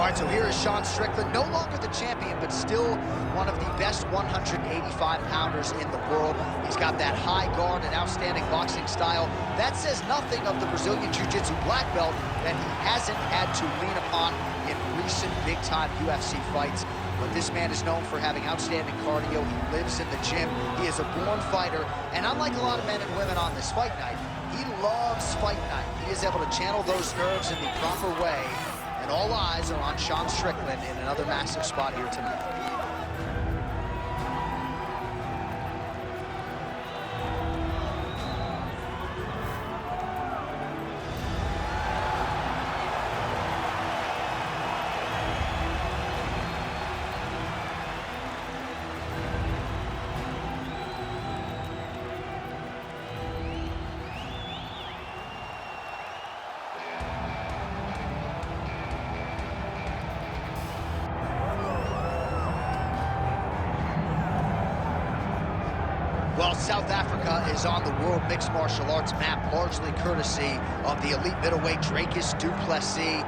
All right, so here is Sean Strickland, no longer the champion, but still one of the best 185-pounders in the world. He's got that high guard and outstanding boxing style. That says nothing of the Brazilian Jiu-Jitsu black belt that he hasn't had to lean upon in recent big-time UFC fights. But this man is known for having outstanding cardio. He lives in the gym. He is a born fighter. And unlike a lot of men and women on this fight night, he loves fight night. He is able to channel those nerves in the proper way. And all eyes are on Sean Strickland in another massive spot here tonight. Well, South Africa is on the World Mixed Martial Arts map, largely courtesy of the elite middleweight Dricus du Plessis.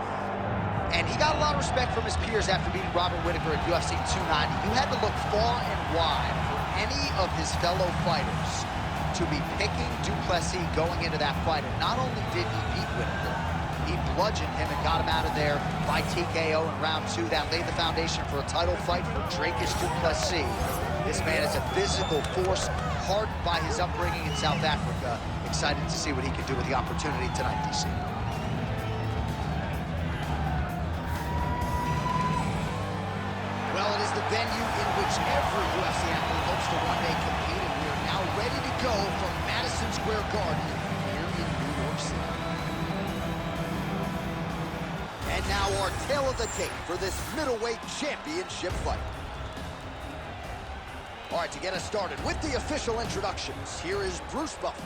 And he got a lot of respect from his peers after beating Robert Whittaker at UFC 290. You had to look far and wide for any of his fellow fighters to be picking du Plessis going into that fight. And not only did he beat Whittaker, he bludgeoned him and got him out of there by TKO in round 2. That laid the foundation for a title fight for Dricus du Plessis. This man is a physical force, hardened by his upbringing in South Africa. Excited to see what he can do with the opportunity tonight, DC. Well, it is the venue in which every UFC athlete hopes to one day compete, and we are now ready to go from Madison Square Garden here in New York City. And now our tale of the tape for this middleweight championship fight. All right, to get us started with the official introductions, here is Bruce Buffer.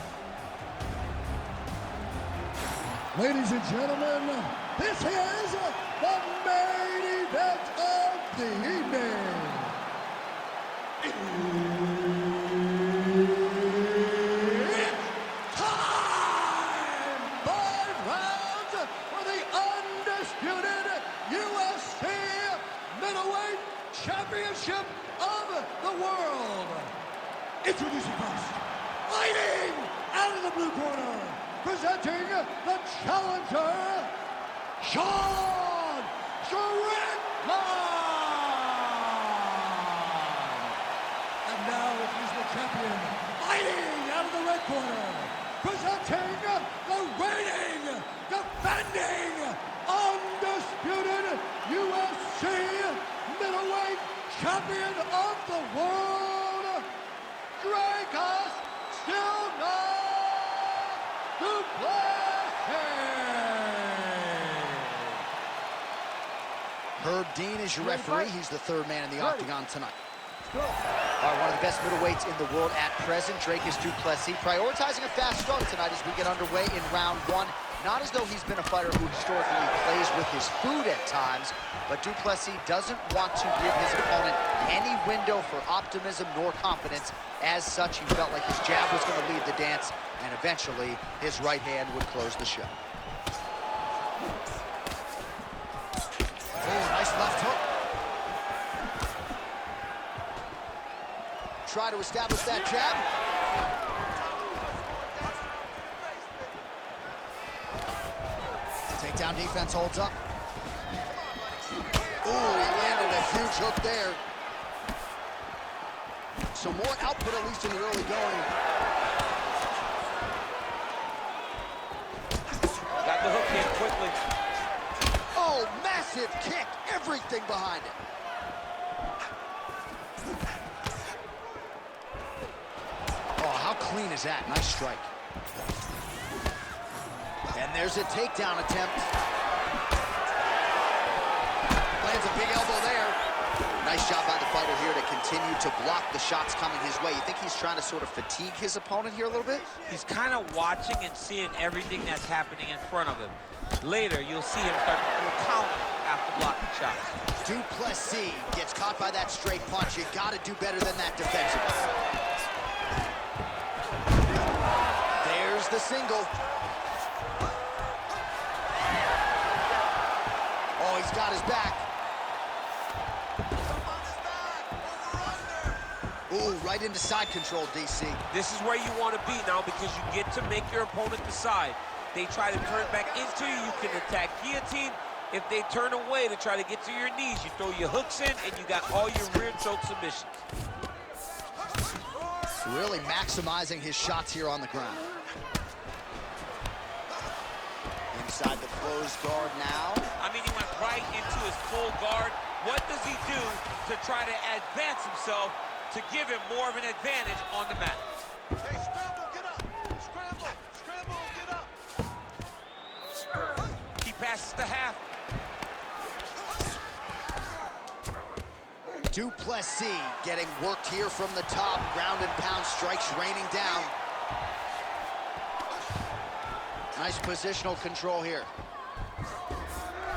Ladies and gentlemen, this is the main event of the evening. It's time! 5 rounds for the undisputed UFC middleweight championship of the world. Introducing first, fighting out of the blue corner, presenting the challenger, Sean Strickland. And now he's the champion, fighting out of the red corner, presenting the reigning, defending, undisputed UFC middleweight champion of the world, Dricus du Plessis. Herb Dean is your referee. He's the third man in the octagon tonight. All right, one of the best middleweights in the world at present, Dricus du Plessis, prioritizing a fast start tonight as we get underway in round 1. Not as though he's been a fighter who historically plays with his food at times, but du Plessis doesn't want to give his opponent any window for optimism nor confidence. As such, he felt like his jab was going to lead the dance, and eventually his right hand would close the show. Oh, nice left hook. Try to establish that jab. Takedown defense holds up. Ooh, he landed a huge hook there. So more output, at least in the early going. Got the hook in quickly. Oh, massive kick. Everything behind it. Oh, how clean is that? Nice strike. And there's a takedown attempt. Lands a big elbow there. Nice job by the fighter here to continue to block the shots coming his way. You think he's trying to sort of fatigue his opponent here a little bit? He's kind of watching and seeing everything that's happening in front of him. Later, you'll see him start to counter after blocking shots. Du Plessis gets caught by that straight punch. You got to do better than that defensively. There's the single. Oh, he's got his back. Ooh, right into side control, DC. This is where you want to be now because you get to make your opponent decide. They try to turn back into you, you can attack guillotine. If they turn away to try to get to your knees, you throw your hooks in and you got all your rear choke submissions. Really maximizing his shots here on the ground. Inside the closed guard now. I mean, he went right into his full guard. What does he do to try to advance himself to give him more of an advantage on the mat? Hey, scramble, get up. Scramble, scramble, get up. He passes the half. Du Plessis getting worked here from the top. Ground and pound strikes raining down. Nice positional control here.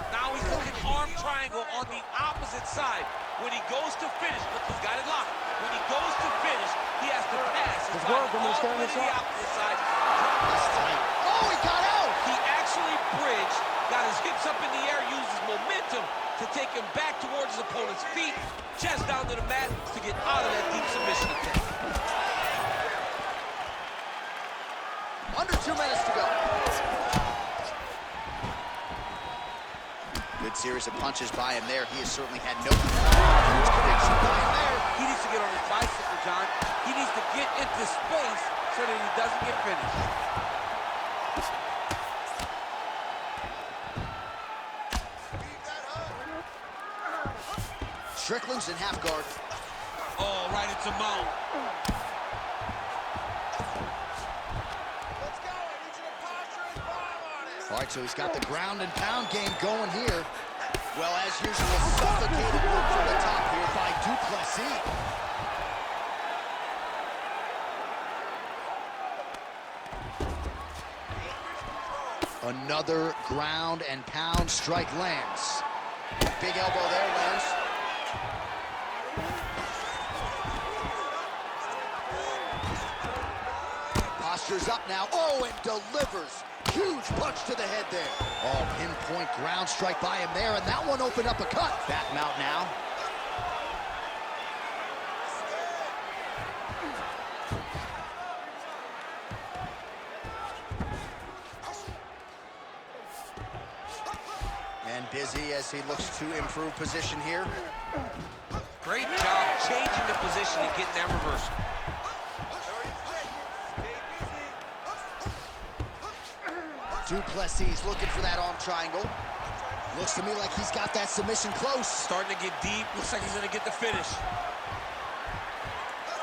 Now he's looking arm triangle on the opposite side. When he goes to finish, look, he's got it locked. When he goes to finish, he has to pass. It's all the way to the opposite side. That's tight. Oh, he got out! He actually bridged, got his hips up in the air, uses momentum to take him back towards his opponent's feet, chest down to the mat to get out of that deep submission attempt. Under 2 minutes to go. Good series of punches by him there. He has certainly had no huge connection by him there. He needs to get on his bicycle, John. He needs to get into space so that he doesn't get finished. Strickland's in half guard. Oh, right into mount. Let's go. I need you to posture and bomb on it. All right, so he's got the ground and pound game going here. Well, as usual, suffocated work from the top here by Du Plessis. Another ground and pound strike lands. Big elbow there, lands. Posture's up now. Oh, and delivers. Huge punch to the head there. Oh, pinpoint ground strike by him there, and that one opened up a cut. Back mount now. And busy as he looks to improve position here. Great job changing the position and getting that reversal. Du Plessis looking for that arm triangle. Looks to me like he's got that submission close. Starting to get deep. Looks like he's going to get the finish.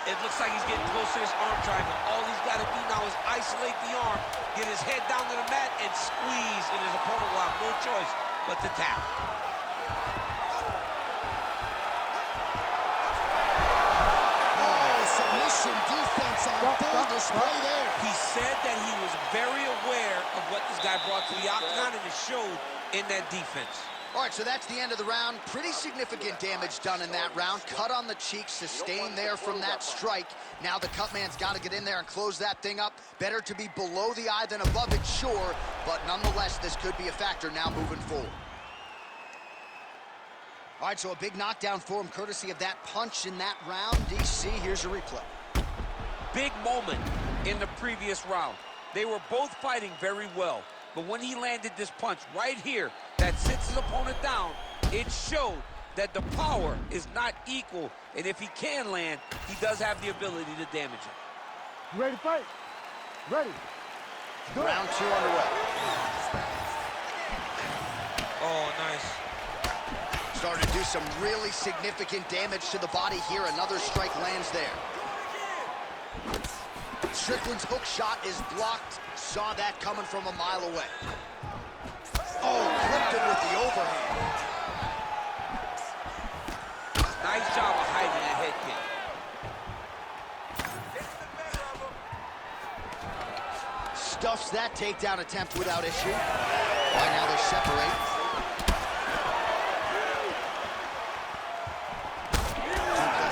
It looks like he's getting close to this arm triangle. All he's got to do now is isolate the arm, get his head down to the mat, and squeeze, and his opponent will have no choice but to tap. Oh, submission defense on full display there. He said that he was very aware of what this guy brought to the octagon, and it showed in that defense. All right, so that's the end of the round. Pretty significant damage done in that round. Cut on the cheek, sustained there from that strike. Now the cut man's got to get in there and close that thing up. Better to be below the eye than above it, sure. But nonetheless, this could be a factor now moving forward. All right, so a big knockdown for him, courtesy of that punch in that round. DC, here's a replay. Big moment in the previous round. They were both fighting very well. But when he landed this punch right here that sits his opponent down, it showed that the power is not equal. And if he can land, he does have the ability to damage him. You ready to fight? Ready. Go. Round 2 underway. Oh, nice. Starting to do some really significant damage to the body here. Another strike lands there. Strickland's hook shot is blocked. Saw that coming from a mile away. Oh, clipped him with the overhand. Nice job of hiding that head kick. Stuffs that takedown attempt without issue. Right now they separate.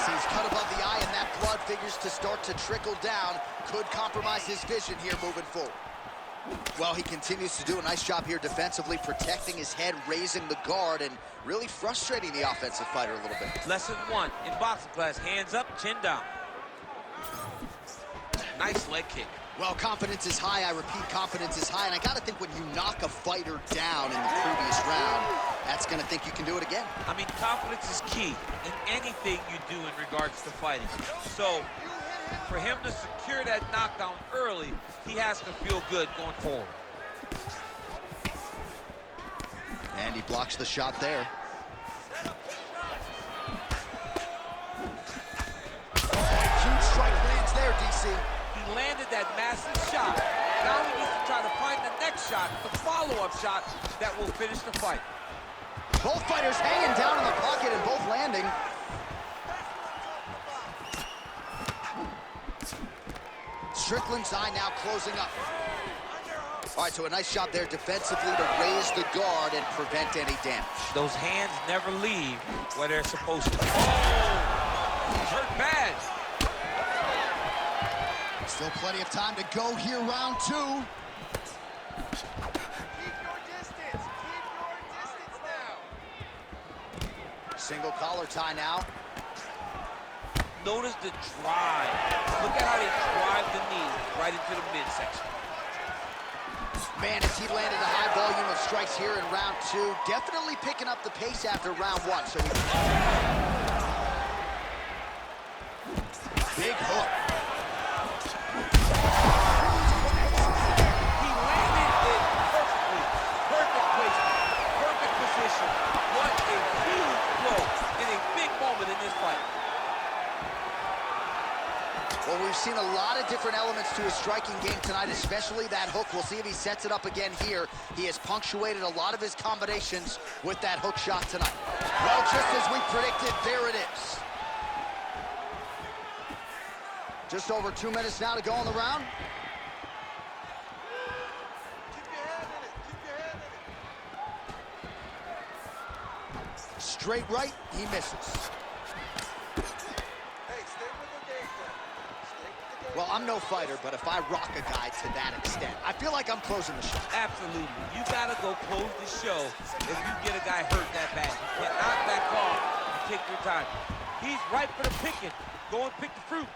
He's cut above the eye, and that blood figures to start to trickle down. Could compromise his vision here moving forward. Well, he continues to do a nice job here defensively, protecting his head, raising the guard, and really frustrating the offensive fighter a little bit. Lesson 1 in boxing class, hands up, chin down. Nice leg kick. Well, confidence is high. I repeat, confidence is high. And I got to think when you knock a fighter down in the previous round, that's going to think you can do it again. I mean, confidence is key in anything you do in regards to fighting. So, for him to secure that knockdown early, he has to feel good going forward. And he blocks the shot there. Huge strike lands there, DC. He landed that massive shot. Now he needs to try to find the next shot, the follow-up shot that will finish the fight. Both fighters hanging down in the pocket and both landing. Strickland's eye now closing up. All right, so a nice job there defensively to raise the guard and prevent any damage. Those hands never leave where they're supposed to. Oh! He's hurt bad. Still plenty of time to go here, round 2. Keep your distance. Keep your distance now. Single collar tie now. Notice the drive. Look at how they drive the knee right into the midsection. Man, as he landed a high volume of strikes here in round 2, definitely picking up the pace after round 1. So big hook. He landed it perfectly. Perfect placement. Perfect position. What a huge blow in a big moment in this fight. Well, we've seen a lot of different elements to his striking game tonight, especially that hook. We'll see if he sets it up again here. He has punctuated a lot of his combinations with that hook shot tonight. Well, just as we predicted, there it is. Just over 2 minutes now to go in the round. Keep your hand in it. Keep your hand in it. Straight right, he misses. Hey, stay with the game plan. Stay with the game. Well, I'm no fighter, but if I rock a guy to that extent, I feel like I'm closing the show. Absolutely. You gotta go close the show if you get a guy hurt that bad. You cannot back off and take your time. He's ripe for the picking. Go and pick the fruit.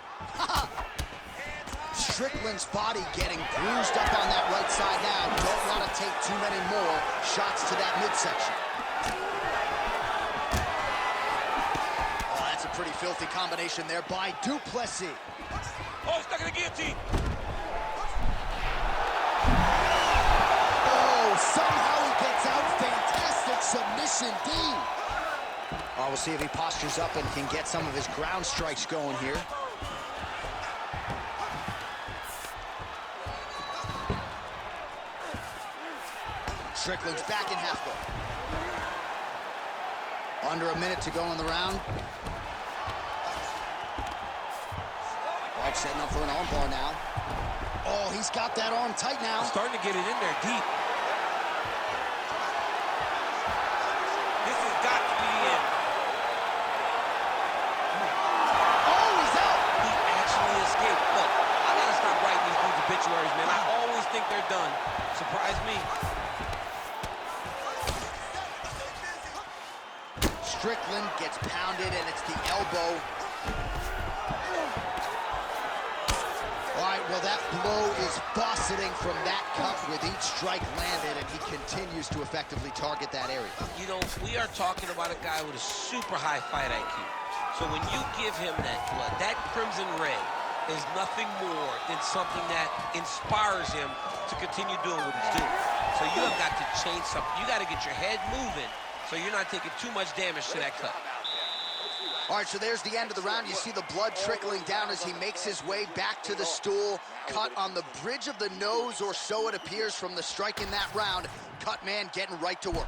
Strickland's body getting bruised up on that right side now. Don't want to take too many more shots to that midsection. Oh, that's a pretty filthy combination there by du Plessis. Oh, he's stuck in the guillotine. Oh, somehow he gets out. Fantastic submission, D. Oh, we'll see if he postures up and can get some of his ground strikes going here. Strickland's back in half guard. Under a minute to go in the round. White setting up for an armbar now. Oh, he's got that arm tight now. Starting to get it in there deep. This has got to be the end. Oh, he's out. He actually escaped. Look, I gotta stop writing these dudes obituaries, man. I always think they're done. Surprise me. Strickland gets pounded, and it's the elbow. All right, well, that blow is fauceting from that cup with each strike landed, and he continues to effectively target that area. You know, we are talking about a guy with a super high fight IQ. So when you give him that blood, that crimson red is nothing more than something that inspires him to continue doing what he's doing. So you have got to change something. You got to get your head moving so you're not taking too much damage to that cut. All right, so there's the end of the round. You see the blood trickling down as he makes his way back to the stool. Cut on the bridge of the nose, or so it appears from the strike in that round. Cut man getting right to work.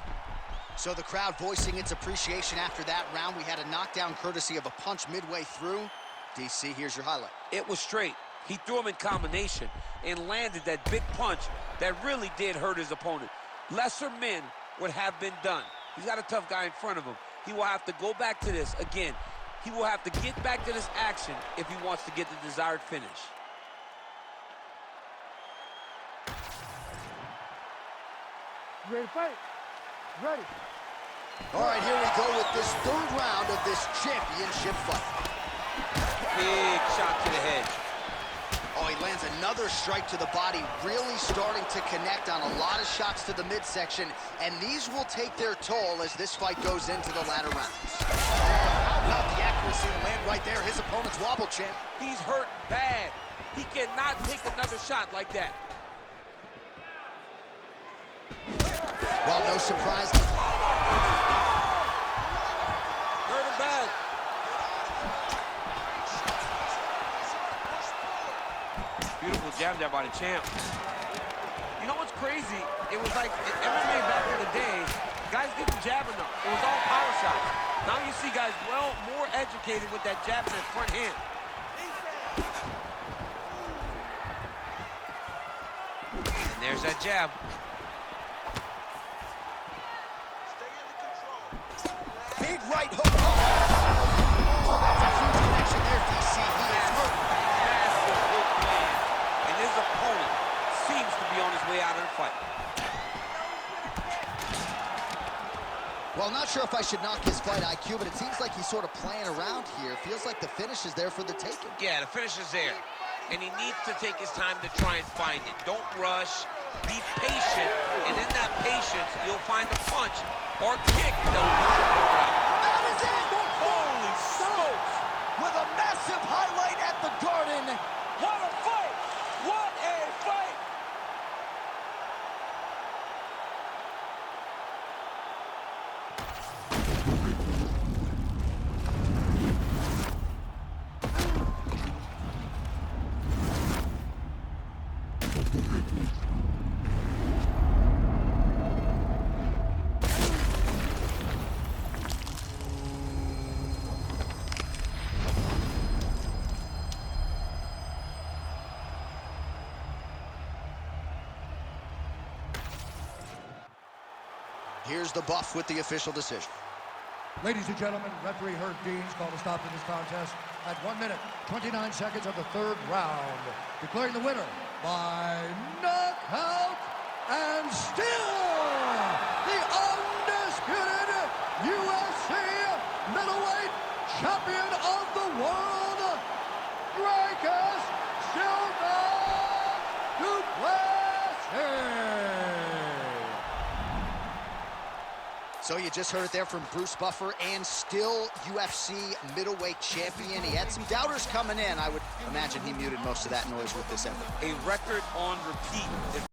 So the crowd voicing its appreciation after that round. We had a knockdown courtesy of a punch midway through. DC, here's your highlight. It was straight. He threw him in combination and landed that big punch that really did hurt his opponent. Lesser men would have been done. He's got a tough guy in front of him. He will have to go back to this again. He will have to get back to this action if he wants to get the desired finish. You ready to fight? Ready. All right, here we go with this third round of this championship fight. Big shot to the head. Oh, he lands another strike to the body, really starting to connect on a lot of shots to the midsection, and these will take their toll as this fight goes into the latter rounds. How about the accuracy to land right there? His opponent's wobble, champ. He's hurt bad. He cannot take another shot like that. Well, no surprise. Hurt him bad. Beautiful jab there by the champ. You know what's crazy? It was like in MMA back in the day, guys didn't jab enough. It was all power shots. Now you see guys more educated with that jab in their front hand. And there's that jab. Big right hook. Oh, that's a huge connection there, DC. He is hurt. Massive hook land. And his opponent seems to be on his way out of the fight. Well, I'm not sure if I should knock his fight IQ, but it seems like he's sort of playing around here. Feels like the finish is there for the taking. Yeah, the finish is there. And he needs to take his time to try and find it. Don't rush. Be patient. And in that patience, you'll find a punch or kick that will knock him out. That is it! Holy smokes! With a massive highlight at the Garden. What a fight! What a fight! Here's the buff with the official decision. Ladies and gentlemen, referee Herb Deans called a stop to this contest at 1 minute, 29 seconds of the third round, declaring the winner by knockout and still the undisputed UFC middleweight champion of the world, Dricus Plessis. So you just heard it there from Bruce Buffer, and still UFC middleweight champion. He had some doubters coming in. I would imagine he muted most of that noise with this effort. A record on repeat.